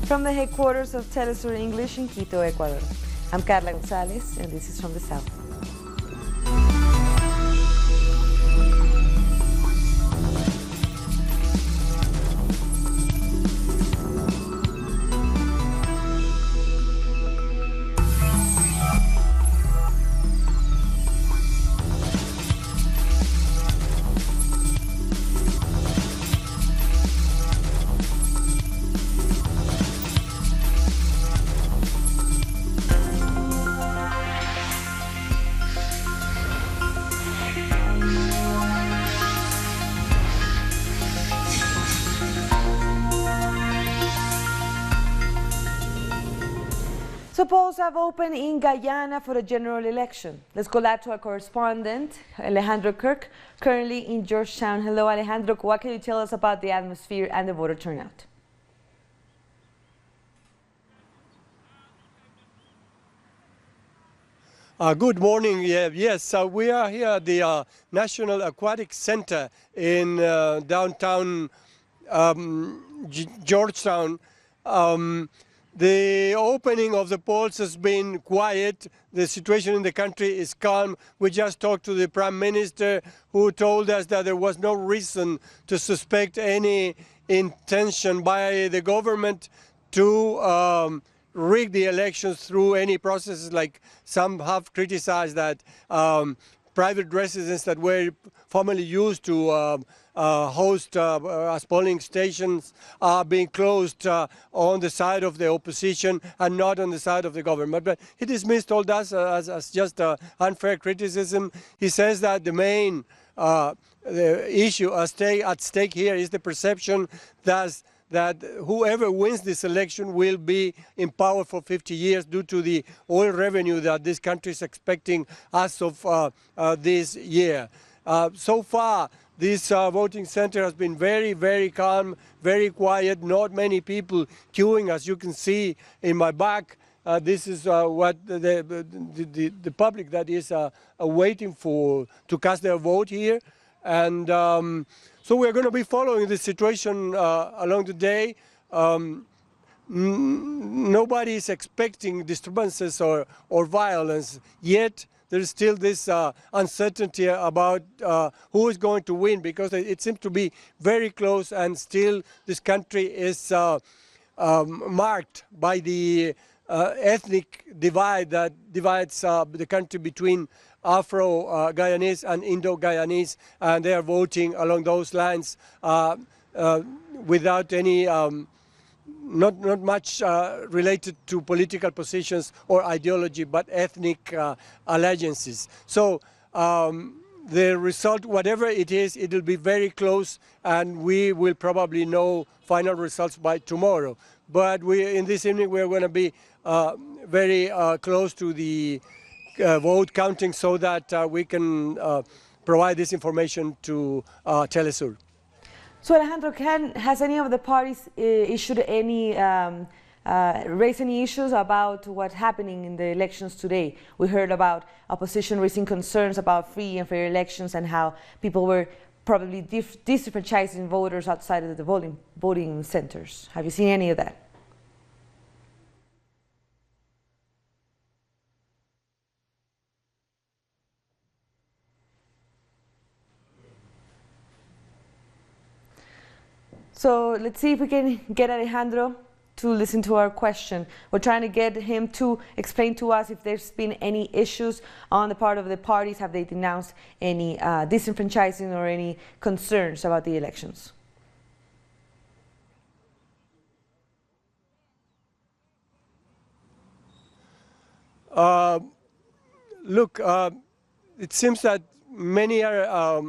From the headquarters of Telesur English in Quito, Ecuador, I'm Carla Gonzalez, and this is From the South. So polls have opened in Guyana for the general election. Let's go back to our correspondent, Alejandro Kirk, currently in Georgetown. Hello, Alejandro. What can you tell us about the atmosphere and the voter turnout? Good morning. Yes, we are here at the National Aquatic Center in downtown Georgetown. The opening of the polls has been quiet. The situation in the country is calm. We just talked to the Prime Minister, who told us that there was no reason to suspect any intention by the government to rig the elections through any processes, like some have criticized that private residents that were formerly used to host as polling stations are being closed on the side of the opposition and not on the side of the government. But he dismissed all that as just unfair criticism. He says that the main the issue at stake here is the perception that whoever wins this election will be in power for 50 years due to the oil revenue that this country is expecting as of this year. So far, this voting center has been very, very calm, very quiet, not many people queuing, as you can see in my back. This is what the public that is waiting for to cast their vote here. And so we're going to be following the situation along the day. Nobody is expecting disturbances or violence, yet there's still this uncertainty about who is going to win, because it seems to be very close, and still this country is marked by the ethnic divide that divides the country between Afro-Guyanese and Indo-Guyanese, and they are voting along those lines without any not much related to political positions or ideology, but ethnic allegiances. So the result, whatever it is, it will be very close, and we will probably know final results by tomorrow. But in this evening, we're going to be very close to the vote counting, so that we can provide this information to Telesur. So Alejandro, has any of the parties issued any, raised any issues about what's happening in the elections today? We heard about opposition raising concerns about free and fair elections and how people were probably disenfranchising voters outside of the voting centers. Have you seen any of that? So let's see if we can get Alejandro to listen to our question. We're trying to get him to explain to us if there's been any issues on the part of the parties. Have they denounced any disenfranchising or any concerns about the elections? Look, it seems that many are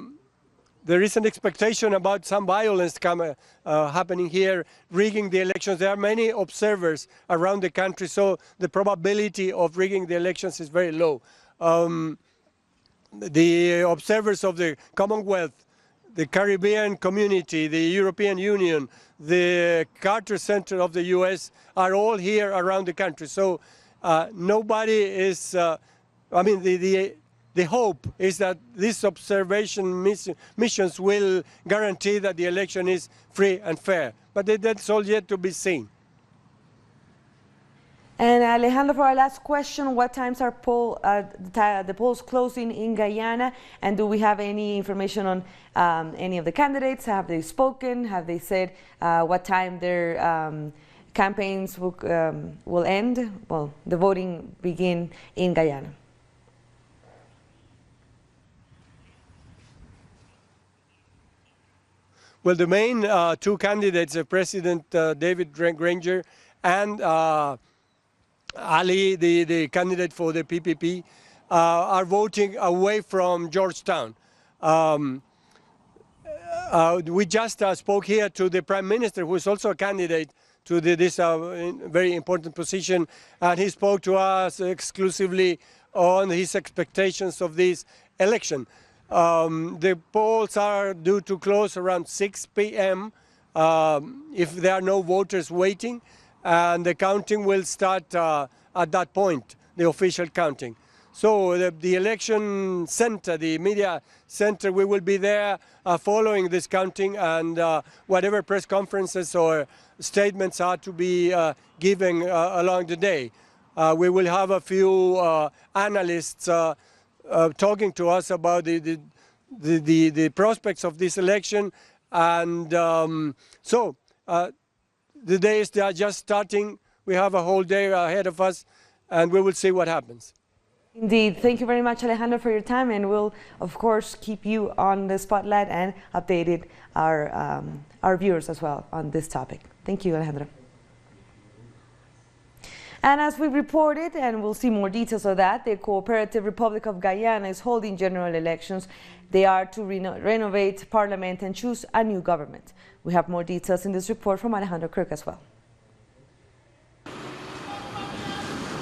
there is an expectation about some violence happening here, rigging the elections. There are many observers around the country, so the probability of rigging the elections is very low. The observers of the Commonwealth, the Caribbean community, the European Union, the Carter Center of the US are all here around the country. So nobody is, the hope is that these observation missions will guarantee that the election is free and fair. But that's all yet to be seen. And Alejandro, for our last question, what times are the polls closing in Guyana? And do we have any information on any of the candidates? Have they spoken? Have they said what time their campaigns will end? Well, the voting begin in Guyana. Well, the main two candidates, President David Granger and Ali, the candidate for the PPP, are voting away from Georgetown. We just spoke here to the Prime Minister, who is also a candidate to this very important position, and he spoke to us exclusively on his expectations of this election. The polls are due to close around 6 p.m. If there are no voters waiting, and the counting will start at that point, the official counting. So the election center, the media center, we will be there following this counting, and whatever press conferences or statements are to be given along the day. We will have a few analysts talking to us about the prospects of this election, and the days they are just starting. We have a whole day ahead of us, and we will see what happens. Indeed. Thank you very much, Alejandro, for your time, and we'll, of course, keep you on the spotlight and updated our viewers as well on this topic. Thank you, Alejandro. And as we reported, and we'll see more details of that, the Cooperative Republic of Guyana is holding general elections. They are to renovate parliament and choose a new government. We have more details in this report from Alejandro Kirk as well.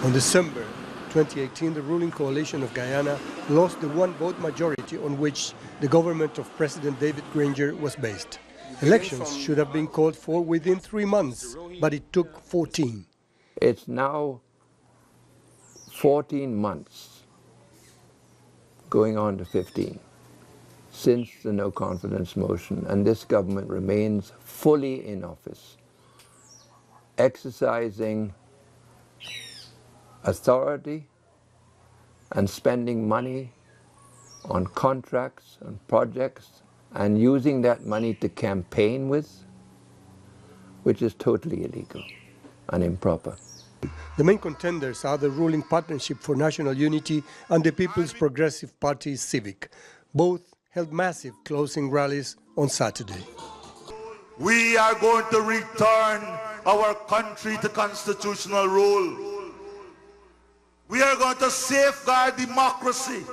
On December 2018, the ruling coalition of Guyana lost the one-vote majority on which the government of President David Granger was based. Elections should have been called for within 3 months, but it took 14. It's now 14 months, going on to 15, since the no confidence motion, and this government remains fully in office, exercising authority and spending money on contracts and projects and using that money to campaign with, which is totally illegal and improper. The main contenders are the ruling Partnership for National Unity and the People's Progressive Party Civic. Both held massive closing rallies on Saturday. We are going to return our country to constitutional rule. We are going to safeguard democracy.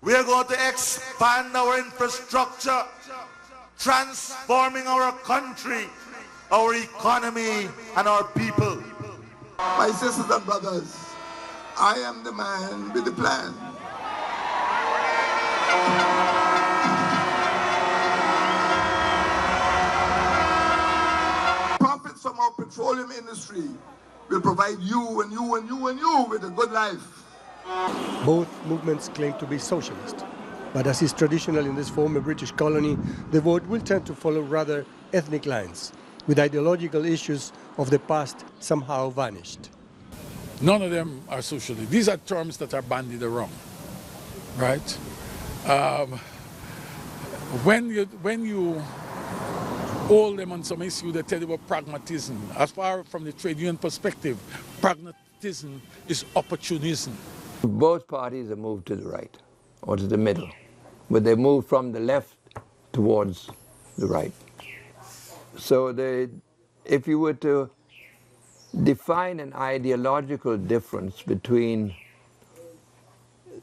We are going to expand our infrastructure, transforming our country, our economy, and our people. My sisters and brothers, I am the man with the plan. Profits from our petroleum industry will provide you and you and you and you with a good life. Both movements claim to be socialist, but as is traditional in this former British colony, the vote will tend to follow rather ethnic lines, with ideological issues of the past somehow vanished. None of them are socialist. These are terms that are bandied around, right? When you hold them on some issue, they tell you about pragmatism. As far from the trade union perspective, pragmatism is opportunism. Both parties have moved to the right or to the middle, but they moved from the left towards the right. So if you were to define an ideological difference between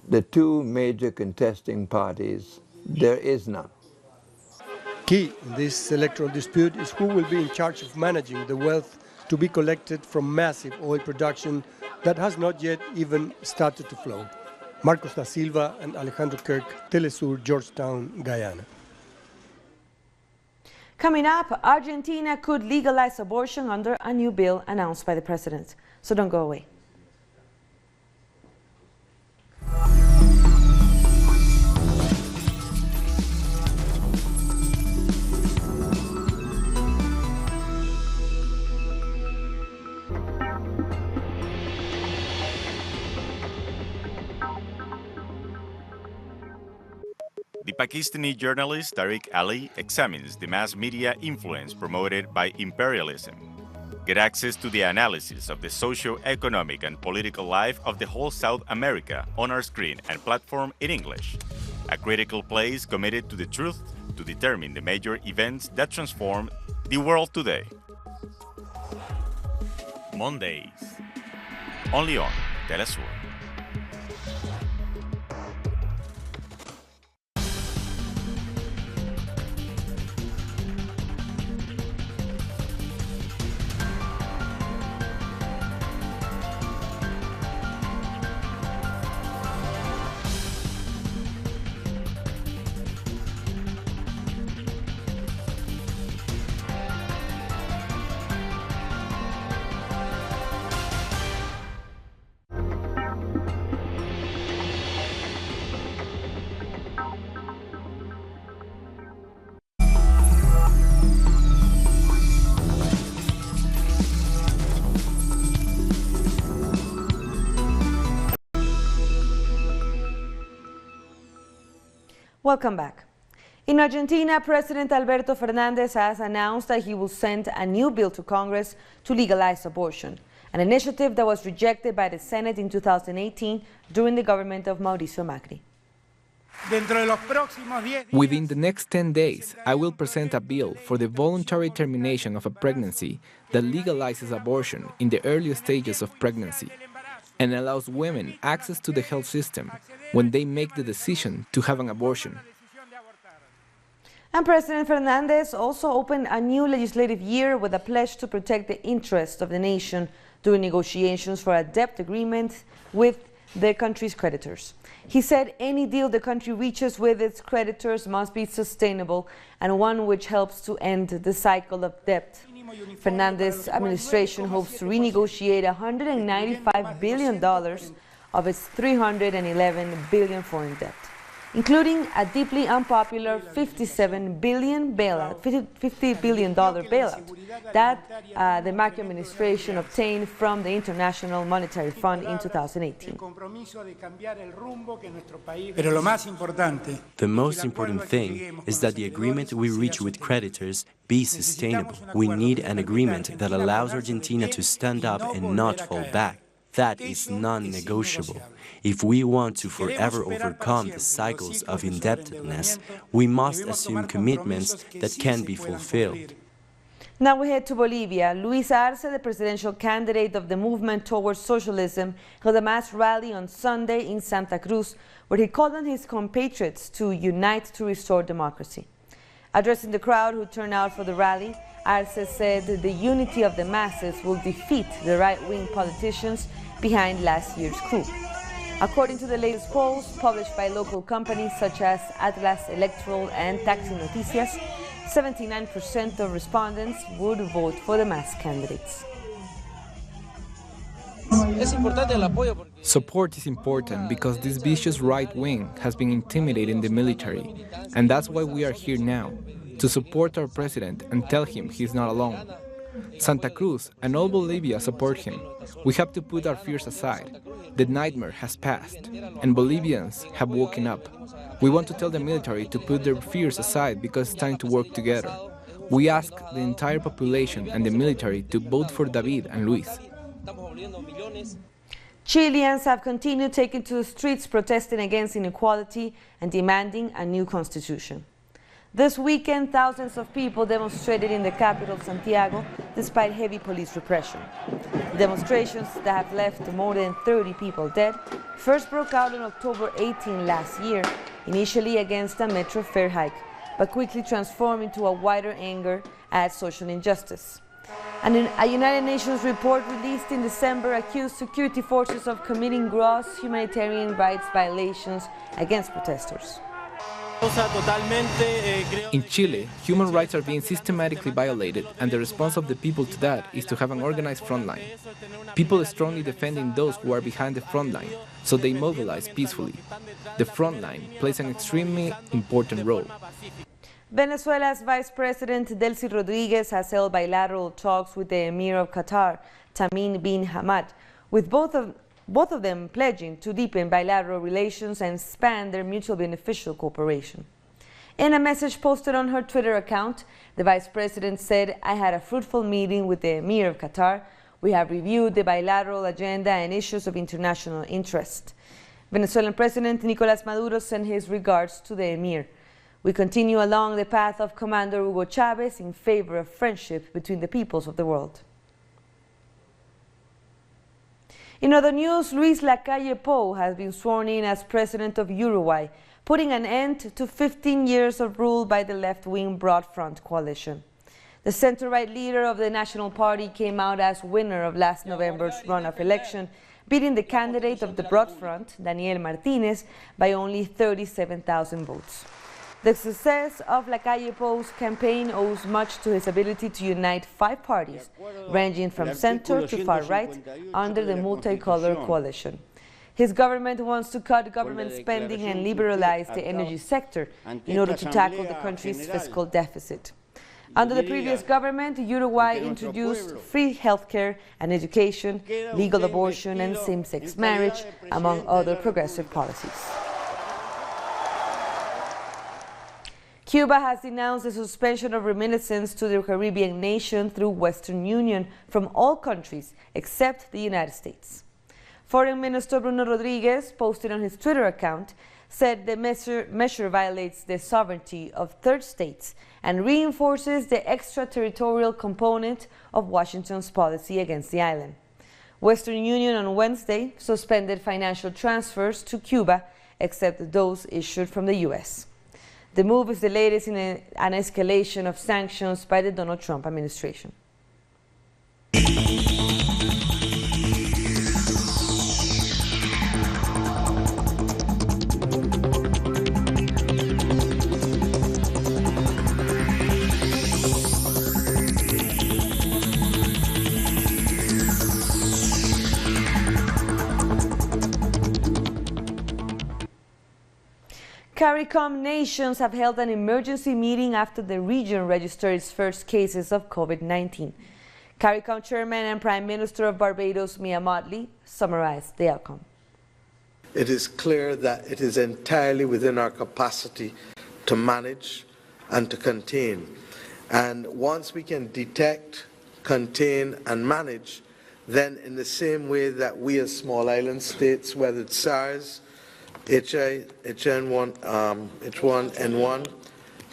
the two major contesting parties, there is none. Key in this electoral dispute is who will be in charge of managing the wealth to be collected from massive oil production that has not yet even started to flow. Marcos da Silva and Alejandro Kirk, Telesur, Georgetown, Guyana. Coming up, Argentina could legalize abortion under a new bill announced by the president. So don't go away. The Pakistani journalist Tariq Ali examines the mass media influence promoted by imperialism. Get access to the analysis of the socio-economic and political life of the whole South America on our screen and platform in English. A critical place committed to the truth to determine the major events that transform the world today. Mondays, only on Telesur. Welcome back. In Argentina, President Alberto Fernández has announced that he will send a new bill to Congress to legalize abortion, an initiative that was rejected by the Senate in 2018 during the government of Mauricio Macri. Within the next 10 days, I will present a bill for the voluntary termination of a pregnancy that legalizes abortion in the early stages of pregnancy and allows women access to the health system when they make the decision to have an abortion. And President Fernández also opened a new legislative year with a pledge to protect the interests of the nation during negotiations for a debt agreement with the country's creditors. He said any deal the country reaches with its creditors must be sustainable and one which helps to end the cycle of debt. Fernández's administration hopes to renegotiate $195 billion of its $311 billion foreign debt, including a deeply unpopular $50 billion bailout that the Macri administration obtained from the International Monetary Fund in 2018. The most important thing is that the agreement we reach with creditors be sustainable. We need an agreement that allows Argentina to stand up and not fall back. That is non-negotiable. If we want to forever overcome the cycles of indebtedness, we must assume commitments that can be fulfilled. Now we head to Bolivia. Luis Arce, the presidential candidate of the Movement Towards Socialism, held a mass rally on Sunday in Santa Cruz, where he called on his compatriots to unite to restore democracy. Addressing the crowd who turned out for the rally, Arce said the unity of the masses will defeat the right-wing politicians behind last year's coup. According to the latest polls published by local companies such as Atlas Electoral and Taxi Noticias, 79% of respondents would vote for the mass candidates. Support is important because this vicious right wing has been intimidating the military, and that's why we are here now, to support our president and tell him he's not alone. Santa Cruz and all Bolivia support him. We have to put our fears aside. The nightmare has passed, and Bolivians have woken up. We want to tell the military to put their fears aside because it's time to work together. We ask the entire population and the military to vote for David and Luis. Chileans have continued taking to the streets protesting against inequality and demanding a new constitution. This weekend, thousands of people demonstrated in the capital, Santiago, despite heavy police repression. The demonstrations that have left more than 30 people dead first broke out on October 18 last year, initially against a metro fare hike, but quickly transformed into a wider anger at social injustice. And a United Nations report released in December accused security forces of committing gross humanitarian rights violations against protesters. In Chile, human rights are being systematically violated, and the response of the people to that is to have an organized front line. People are strongly defending those who are behind the front line, so they mobilize peacefully. The front line plays an extremely important role. Venezuela's Vice President Delcy Rodriguez has held bilateral talks with the Emir of Qatar, Tamim bin Hamad, with both of them pledging to deepen bilateral relations and expand their mutual beneficial cooperation. In a message posted on her Twitter account, the Vice President said, "I had a fruitful meeting with the Emir of Qatar. We have reviewed the bilateral agenda and issues of international interest." Venezuelan President Nicolás Maduro sent his regards to the Emir. "We continue along the path of Commander Hugo Chavez in favor of friendship between the peoples of the world." In other news, Luis Lacalle Pou has been sworn in as president of Uruguay, putting an end to 15 years of rule by the left-wing Broad Front coalition. The center-right leader of the National Party came out as winner of last November's runoff election, beating the candidate of the Broad Front, Daniel Martinez, by only 37,000 votes. The success of Lacalle Pou's campaign owes much to his ability to unite 5 parties, ranging from center to far right, under the multicolor coalition. His government wants to cut government spending and liberalize the energy sector in order to tackle the country's fiscal deficit. Under the previous government, Uruguay introduced free healthcare and education, legal abortion and same-sex marriage, among other progressive policies. Cuba has denounced the suspension of remittances to the Caribbean nation through Western Union from all countries except the United States. Foreign Minister Bruno Rodriguez, posted on his Twitter account, said the measure violates the sovereignty of third states and reinforces the extraterritorial component of Washington's policy against the island. Western Union on Wednesday suspended financial transfers to Cuba, except those issued from the U.S. The move is the latest in an escalation of sanctions by the Donald Trump administration. CARICOM nations have held an emergency meeting after the region registered its first cases of COVID-19. CARICOM Chairman and Prime Minister of Barbados, Mia Mottley, summarized the outcome. It is clear that it is entirely within our capacity to manage and to contain. And once we can detect, contain, and manage, then in the same way that we as small island states weathered SARS, H1N1,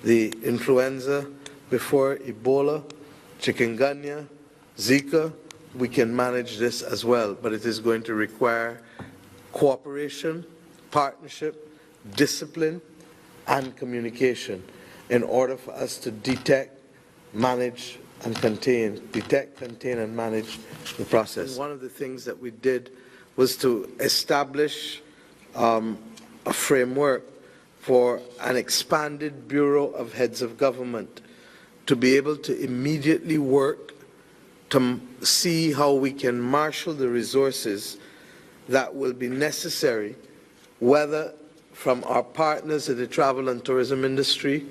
the influenza, before Ebola, chikungunya, Zika, we can manage this as well. But it is going to require cooperation, partnership, discipline, and communication in order for us to detect, manage, and contain and manage the process. And one of the things that we did was to establish a framework for an expanded Bureau of Heads of Government to be able to immediately work to see how we can marshal the resources that will be necessary, whether from our partners in the travel and tourism industry,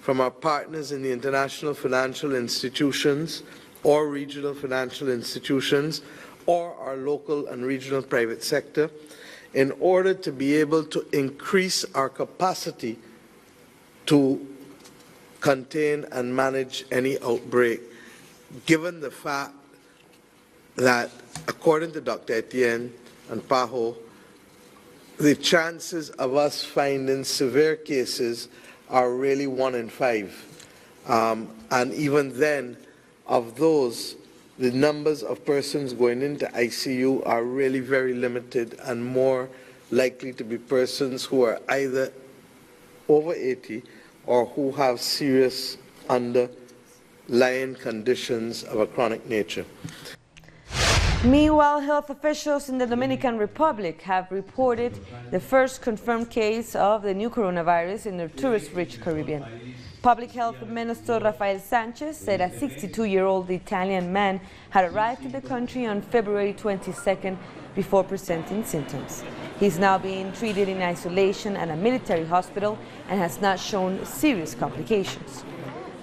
from our partners in the international financial institutions or regional financial institutions, or our local and regional private sector, in order to be able to increase our capacity to contain and manage any outbreak, given the fact that, according to Dr. Etienne and Pajo, the chances of us finding severe cases are really 1 in 5. And even then, of those, the numbers of persons going into ICU are really very limited and more likely to be persons who are either over 80 or who have serious underlying conditions of a chronic nature. Meanwhile, health officials in the Dominican Republic have reported the first confirmed case of the new coronavirus in the tourist-rich Caribbean. Public Health Minister Rafael Sanchez said a 62-year-old Italian man had arrived in the country on February 22nd before presenting symptoms. He's now being treated in isolation at a military hospital and has not shown serious complications.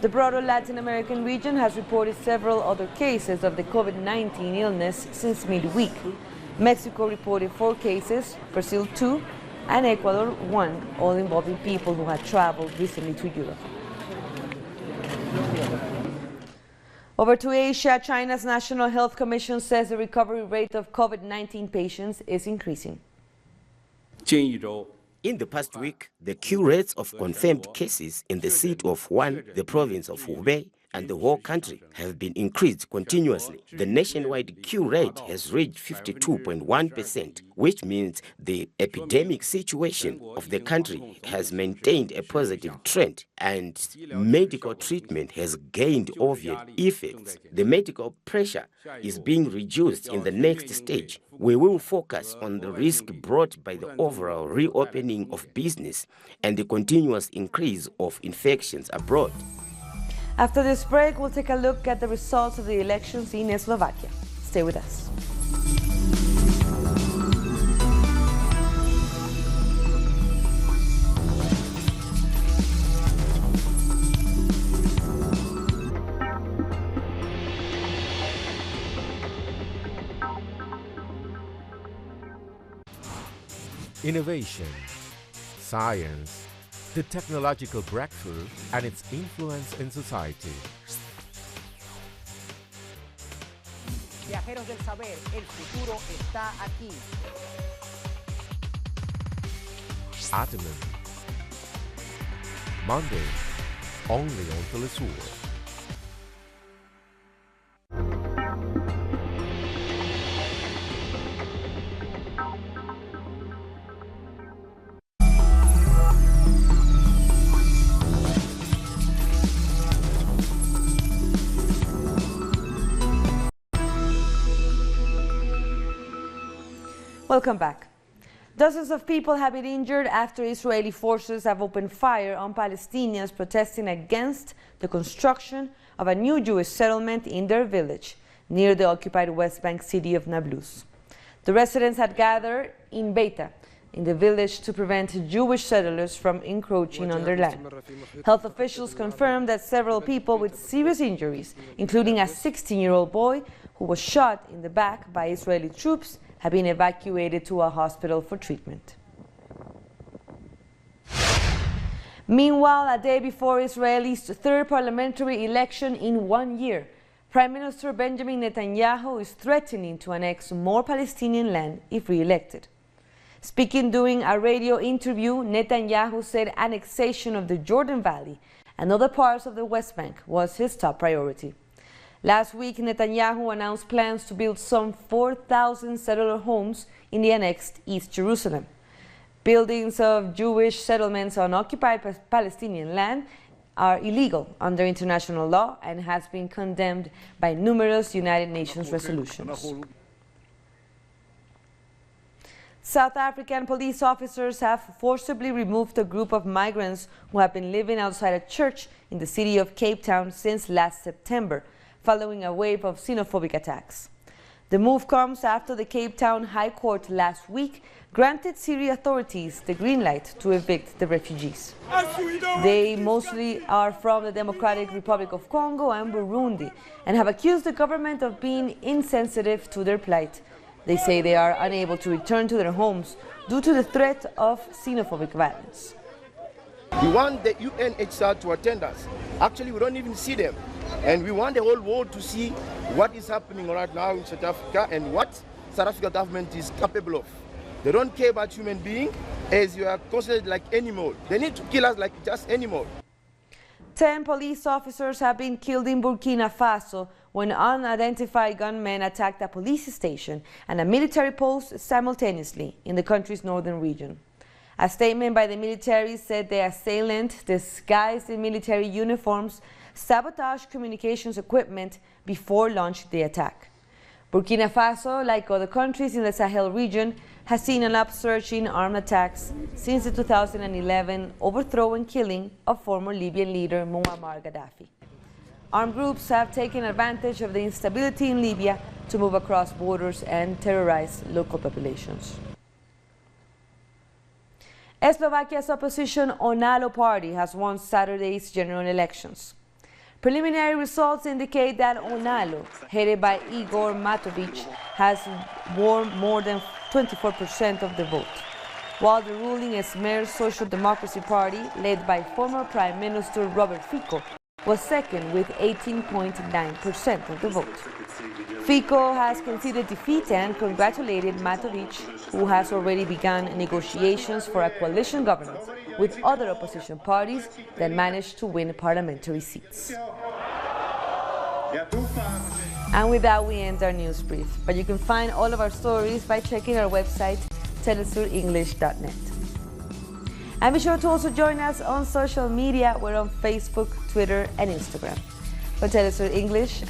The broader Latin American region has reported several other cases of the COVID-19 illness since midweek. Mexico reported 4 cases, Brazil 2, and Ecuador 1, all involving people who had traveled recently to Europe. Over to Asia, China's National Health Commission says the recovery rate of COVID-19 patients is increasing. In the past week, the cure rates of confirmed cases in the city of Wuhan, the province of Hubei, and the whole country have been increased continuously. The nationwide cure rate has reached 52.1%, which means the epidemic situation of the country has maintained a positive trend and medical treatment has gained obvious effects. The medical pressure is being reduced in the next stage. We will focus on the risk brought by the overall reopening of business and the continuous increase of infections abroad. After this break, we'll take a look at the results of the elections in Slovakia. Stay with us. Innovation, science, the technological breakthrough and its influence in society. Viajeros del saber, el futuro está aquí. Atomen. Monday, only on Telesur. Welcome back. Dozens of people have been injured after Israeli forces have opened fire on Palestinians protesting against the construction of a new Jewish settlement in their village near the occupied West Bank city of Nablus. The residents had gathered in Beita, in the village, to prevent Jewish settlers from encroaching on their land. Health officials confirmed that several people with serious injuries, including a 16-year-old boy who was shot in the back by Israeli troops, have been evacuated to a hospital for treatment. Meanwhile, a day before Israel's third parliamentary election in 1 year, Prime Minister Benjamin Netanyahu is threatening to annex more Palestinian land if re-elected. Speaking during a radio interview, Netanyahu said annexation of the Jordan Valley and other parts of the West Bank was his top priority. Last week, Netanyahu announced plans to build some 4,000 settler homes in the annexed East Jerusalem. Buildings of Jewish settlements on occupied Palestinian land are illegal under international law and has been condemned by numerous United Nations resolutions. South African police officers have forcibly removed a group of migrants who have been living outside a church in the city of Cape Town since last September, following a wave of xenophobic attacks. The move comes after the Cape Town High Court last week granted Syria authorities the green light to evict the refugees. They mostly are from the Democratic Republic of Congo and Burundi and have accused the government of being insensitive to their plight. They say they are unable to return to their homes due to the threat of xenophobic violence. We want the UNHCR to attend us. Actually, we don't even see them. And we want the whole world to see what is happening right now in South Africa and what South Africa government is capable of. They don't care about human beings as you are considered like animal. They need to kill us like just animal. 10 police officers have been killed in Burkina Faso when unidentified gunmen attacked a police station and a military post simultaneously in the country's northern region. A statement by the military said the assailant, disguised in military uniforms, sabotaged communications equipment before launching the attack. Burkina Faso, like other countries in the Sahel region, has seen an upsurge in armed attacks since the 2011 overthrow and killing of former Libyan leader Muammar Gaddafi. Armed groups have taken advantage of the instability in Libya to move across borders and terrorize local populations. Slovakia's opposition Onalo party has won Saturday's general elections. Preliminary results indicate that Onalo, headed by Igor Matovic, has won more than 24% of the vote. while the ruling Esmer Social Democracy Party, led by former Prime Minister Robert Fico, was second with 18.9% of the vote. Fico has conceded defeat and congratulated Matovic, who has already begun negotiations for a coalition government with other opposition parties that managed to win parliamentary seats. And with that, we end our news brief. But you can find all of our stories by checking our website, telesurenglish.net. And be sure to also join us on social media. We're on Facebook, Twitter, and Instagram. For Telesur English,